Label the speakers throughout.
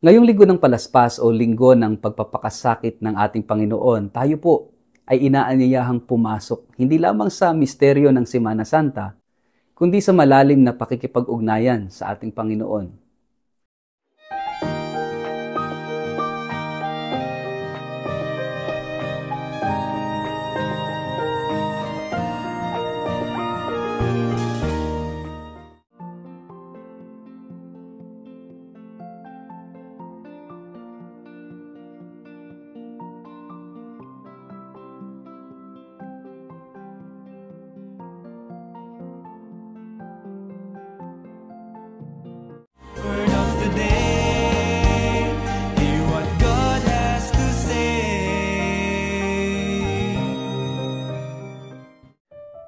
Speaker 1: Ngayong linggo ng palaspas o linggo ng pagpapakasakit ng ating Panginoon, tayo po ay inaanyayahang pumasok hindi lamang sa misteryo ng Semana Santa, kundi sa malalim na pakikipag-ugnayan sa ating Panginoon.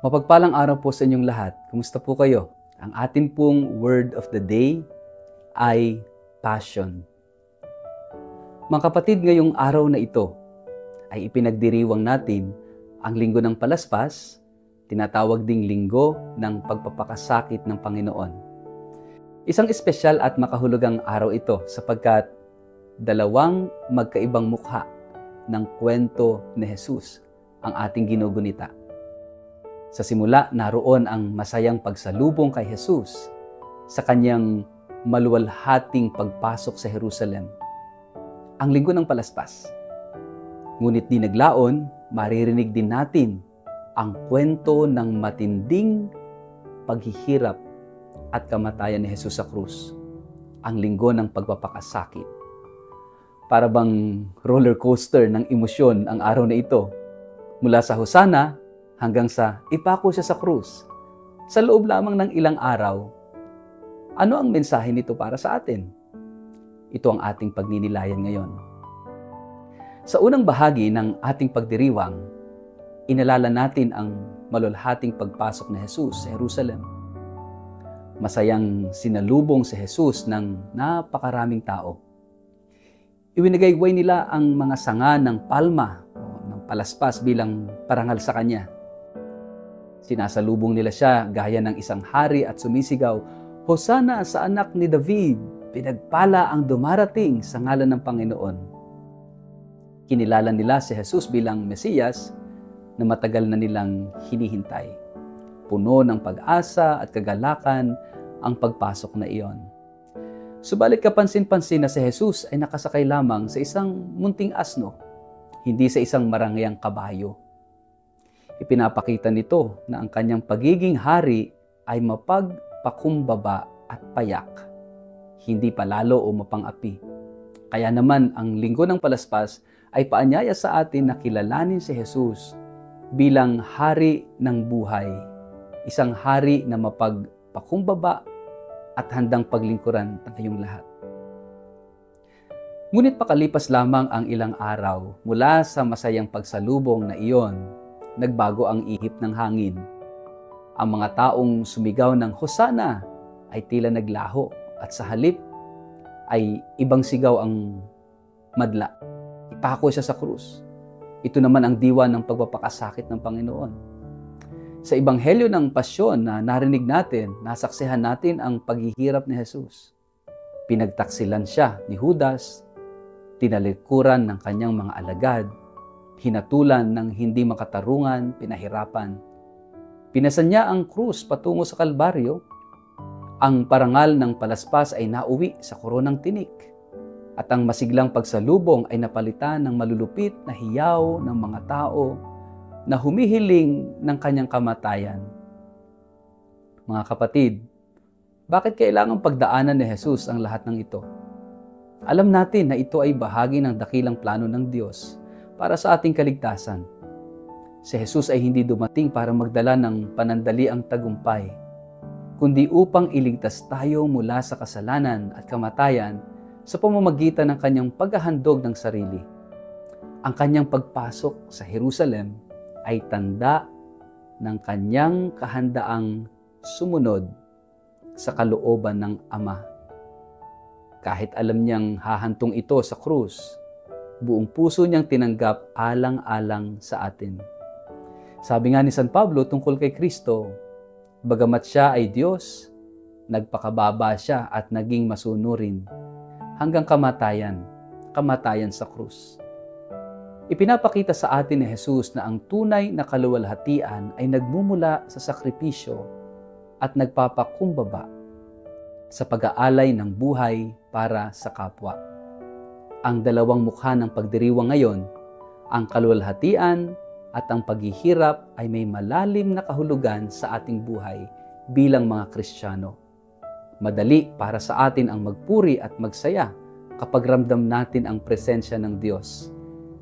Speaker 1: Mapagpalang araw po sa inyong lahat. Kumusta po kayo? Ang atin pong word of the day ay passion. Mga kapatid, ngayong araw na ito ay ipinagdiriwang natin ang linggo ng palaspas, tinatawag ding linggo ng pagpapakasakit ng Panginoon. Isang espesyal at makahulugang araw ito sapagkat dalawang magkaibang mukha ng kwento ni Jesus ang ating ginugunita. Sa simula, naroon ang masayang pagsalubong kay Jesus sa kanyang maluwalhating pagpasok sa Jerusalem. Ang linggo ng palaspas. Ngunit di naglaon, maririnig din natin ang kwento ng matinding paghihirap at kamatayan ni Jesus sa krus. Ang linggo ng pagpapakasakit. Para bang roller coaster ng emosyon ang araw na ito. Mula sa Hosana hanggang sa ipako siya sa krus. Sa loob lamang ng ilang araw, ano ang mensahe nito para sa atin? Ito ang ating pagninilayan ngayon. Sa unang bahagi ng ating pagdiriwang, inalala natin ang malulhating pagpasok ni Jesus sa Jerusalem. Masayang sinalubong si Jesus ng napakaraming tao. Iwinagayway nila ang mga sanga ng palma o ng palaspas bilang parangal sa Kanya. Sinasalubong nila siya gaya ng isang hari at sumisigaw, "Hosana sa anak ni David, pinagpala ang dumarating sa ngalan ng Panginoon." Kinilala nila si Jesus bilang Mesiyas na matagal na nilang hinihintay. Puno ng pag-asa at kagalakan ang pagpasok na iyon. Subalit kapansin-pansin na si Jesus ay nakasakay lamang sa isang munting asno, hindi sa isang marangyang kabayo. Ipinapakita nito na ang kanyang pagiging hari ay mapagpakumbaba at payak, hindi palalo o mapang-api. Kaya naman ang linggo ng palaspas ay paanyaya sa atin na kilalanin si Jesus bilang hari ng buhay, isang hari na mapagpakumbaba at handang paglingkuran ng iyong lahat. Ngunit pakalipas lamang ang ilang araw mula sa masayang pagsalubong na iyon, nagbago ang ihip ng hangin. Ang mga taong sumigaw ng Hosana ay tila naglaho at sa halip ay ibang sigaw ang madla. Ipako siya sa krus. Ito naman ang diwa ng pagpapakasakit ng Panginoon. Sa ebanghelyo ng pasyon na narinig natin, nasaksihan natin ang paghihirap ni Jesus. Pinagtaksilan siya ni Judas, tinalikuran ng kanyang mga alagad, hinatulan ng hindi makatarungan, pinahirapan. Pinasan niya ang krus patungo sa Kalbaryo. Ang parangal ng palaspas ay nauwi sa koronang tinik. At ang masiglang pagsalubong ay napalitan ng malulupit na hiyaw ng mga tao na humihiling ng kanyang kamatayan. Mga kapatid, bakit kailangang pagdaanan ni Jesus ang lahat ng ito? Alam natin na ito ay bahagi ng dakilang plano ng Diyos para sa ating kaligtasan. Si Jesus ay hindi dumating para magdala ng panandaliang tagumpay, kundi upang iligtas tayo mula sa kasalanan at kamatayan sa pamamagitan ng kanyang paghahandog ng sarili. Ang kanyang pagpasok sa Jerusalem ay tanda ng kanyang kahandaang sumunod sa kalooban ng Ama. Kahit alam niyang hahantong ito sa krus, buong puso niyang tinanggap alang-alang sa atin. Sabi nga ni San Pablo tungkol kay Kristo, bagamat siya ay Diyos, nagpakababa siya at naging masunurin hanggang kamatayan, kamatayan sa krus. Ipinapakita sa atin ni Jesus na ang tunay na kaluwalhatian ay nagmumula sa sakripisyo at nagpapakumbaba sa pag-aalay ng buhay para sa kapwa. Ang dalawang mukha ng pagdiriwang ngayon, ang kaluwalhatian at ang paghihirap ay may malalim na kahulugan sa ating buhay bilang mga Kristiyano. Madali para sa atin ang magpuri at magsaya kapag ramdam natin ang presensya ng Diyos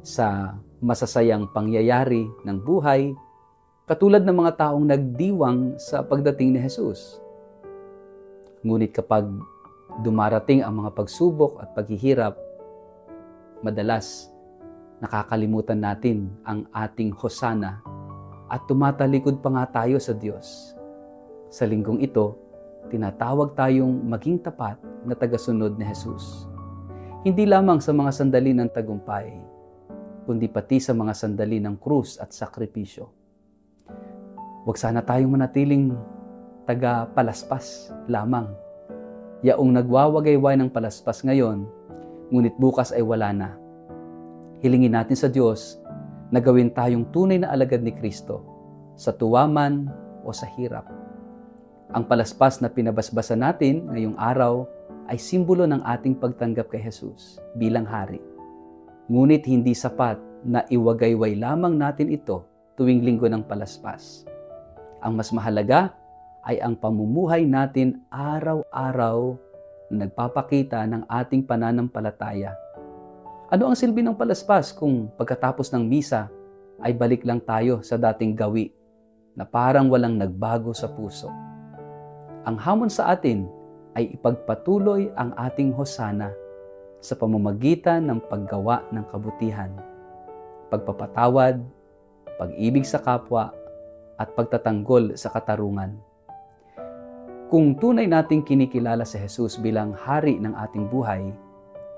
Speaker 1: sa masasayang pangyayari ng buhay, katulad ng mga taong nagdiwang sa pagdating ni Jesus. Ngunit kapag dumarating ang mga pagsubok at paghihirap, madalas nakakalimutan natin ang ating hosana at tumatalikod pa nga tayo sa Diyos. Sa linggong ito, tinatawag tayong maging tapat na tagasunod ni Jesus. Hindi lamang sa mga sandali ng tagumpay, kundi pati sa mga sandali ng krus at sakripisyo. Huwag sana tayong manatiling taga-palaspas lamang. Yaong nagwawagayway ng palaspas ngayon, ngunit bukas ay wala na. Hilingin natin sa Diyos na gawin tayong tunay na alagad ni Kristo, sa tuwa man o sa hirap. Ang palaspas na pinabasbasa natin ngayong araw ay simbolo ng ating pagtanggap kay Jesus bilang Hari. Ngunit hindi sapat na iwagayway lamang natin ito tuwing linggo ng palaspas. Ang mas mahalaga ay ang pamumuhay natin araw-araw na nagpapakita ng ating pananampalataya. Ano ang silbi ng palaspas kung pagkatapos ng misa ay balik lang tayo sa dating gawi na parang walang nagbago sa puso? Ang hamon sa atin ay ipagpatuloy ang ating hosana sa pamamagitan ng paggawa ng kabutihan, pagpapatawad, pag-ibig sa kapwa, at pagtatanggol sa katarungan. Kung tunay nating kinikilala si Jesus bilang Hari ng ating buhay,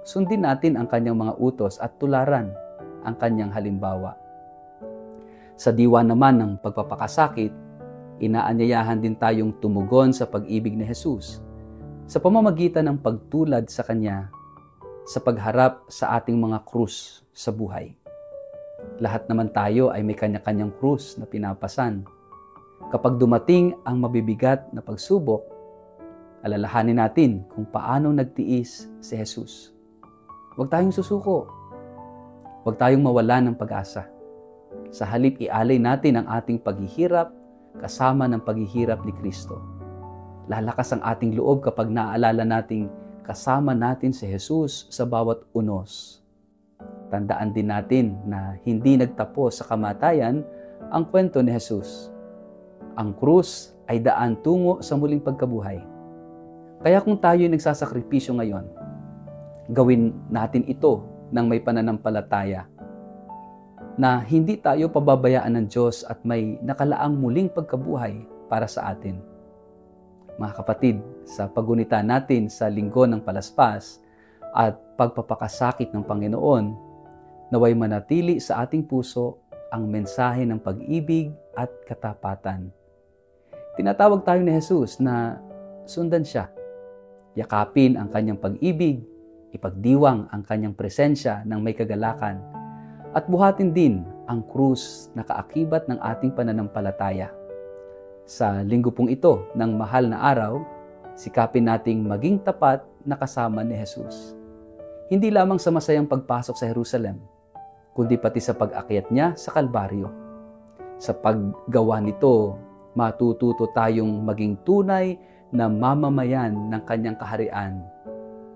Speaker 1: sundin natin ang kanyang mga utos at tularan ang kanyang halimbawa. Sa diwa naman ng pagpapakasakit, inaanyayahan din tayong tumugon sa pag-ibig ni Jesus sa pamamagitan ng pagtulad sa Kanya sa pagharap sa ating mga krus sa buhay. Lahat naman tayo ay may kanya-kanyang krus na pinapasan. Kapag dumating ang mabibigat na pagsubok, alalahanin natin kung paano nagtiis si Jesus. Huwag tayong susuko. Huwag tayong mawala ng pag-asa. Sa halip, ialay natin ang ating paghihirap kasama ng paghihirap ni Kristo. Lalakas ang ating loob kapag naaalala nating kasama natin si Jesus sa bawat unos. Tandaan din natin na hindi nagtapos sa kamatayan ang kwento ni Jesus. Ang krus ay daan tungo sa muling pagkabuhay. Kaya kung tayo'y nagsasakripisyo ngayon, gawin natin ito ng may pananampalataya na hindi tayo pababayaan ng Diyos at may nakalaang muling pagkabuhay para sa atin. Mga kapatid, sa pagunita natin sa linggo ng palaspas at pagpapakasakit ng Panginoon, naway manatili sa ating puso ang mensahe ng pag-ibig at katapatan. Tinatawag tayo ni Jesus na sundan siya, yakapin ang kanyang pag-ibig, ipagdiwang ang kanyang presensya ng may kagalakan, at buhatin din ang krus na kaakibat ng ating pananampalataya. Sa linggo pong ito ng mahal na araw, sikapin nating maging tapat na kasama ni Jesus. Hindi lamang sa masayang pagpasok sa Jerusalem, kundi pati sa pag-akyat niya sa Kalbaryo. Sa paggawa nito, matututo tayong maging tunay na mamamayan ng kanyang kaharian,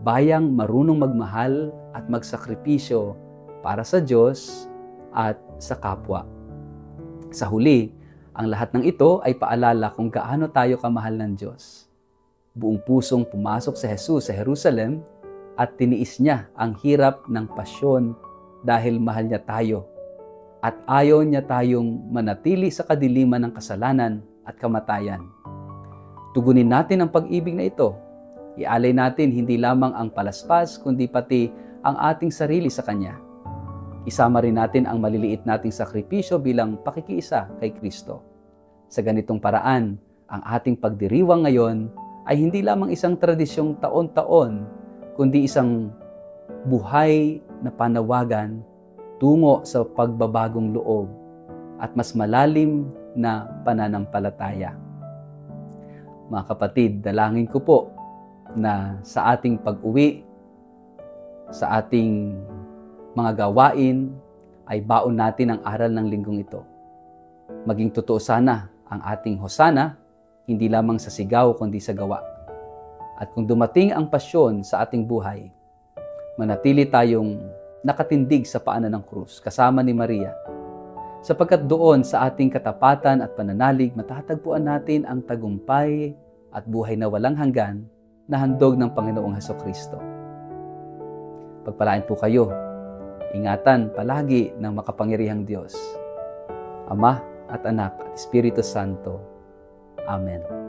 Speaker 1: bayang marunong magmahal at magsakripisyo para sa Diyos at sa kapwa. Sa huli, ang lahat ng ito ay paalala kung gaano tayo kamahal ng Diyos. Buong pusong pumasok si Jesus sa Jerusalem at tiniis niya ang hirap ng pasyon dahil mahal niya tayo at ayaw niya tayong manatili sa kadiliman ng kasalanan at kamatayan. Tugunin natin ang pag-ibig na ito. Ialay natin hindi lamang ang palaspas kundi pati ang ating sarili sa Kanya. Isama rin natin ang maliliit nating sakripisyo bilang pakikiisa kay Kristo. Sa ganitong paraan, ang ating pagdiriwang ngayon ay hindi lamang isang tradisyong taon-taon, kundi isang buhay na panawagan tungo sa pagbabagong loob at mas malalim na pananampalataya. Mga kapatid, dalangin ko po na sa ating pag-uwi, sa ating mga gawain, ay baon natin ang aral ng linggong ito. Maging totoo sana ang ating hosana, hindi lamang sa sigaw kundi sa gawa. At kung dumating ang pasyon sa ating buhay, manatili tayong nakatindig sa paanan ng krus kasama ni Maria. Sapagkat doon sa ating katapatan at pananalig, matatagpuan natin ang tagumpay at buhay na walang hanggan na handog ng Panginoong Hesukristo. Pagpalain po kayo. Ingatan palagi ng makapangyarihang Diyos, Ama at Anak at Espiritu Santo. Amen.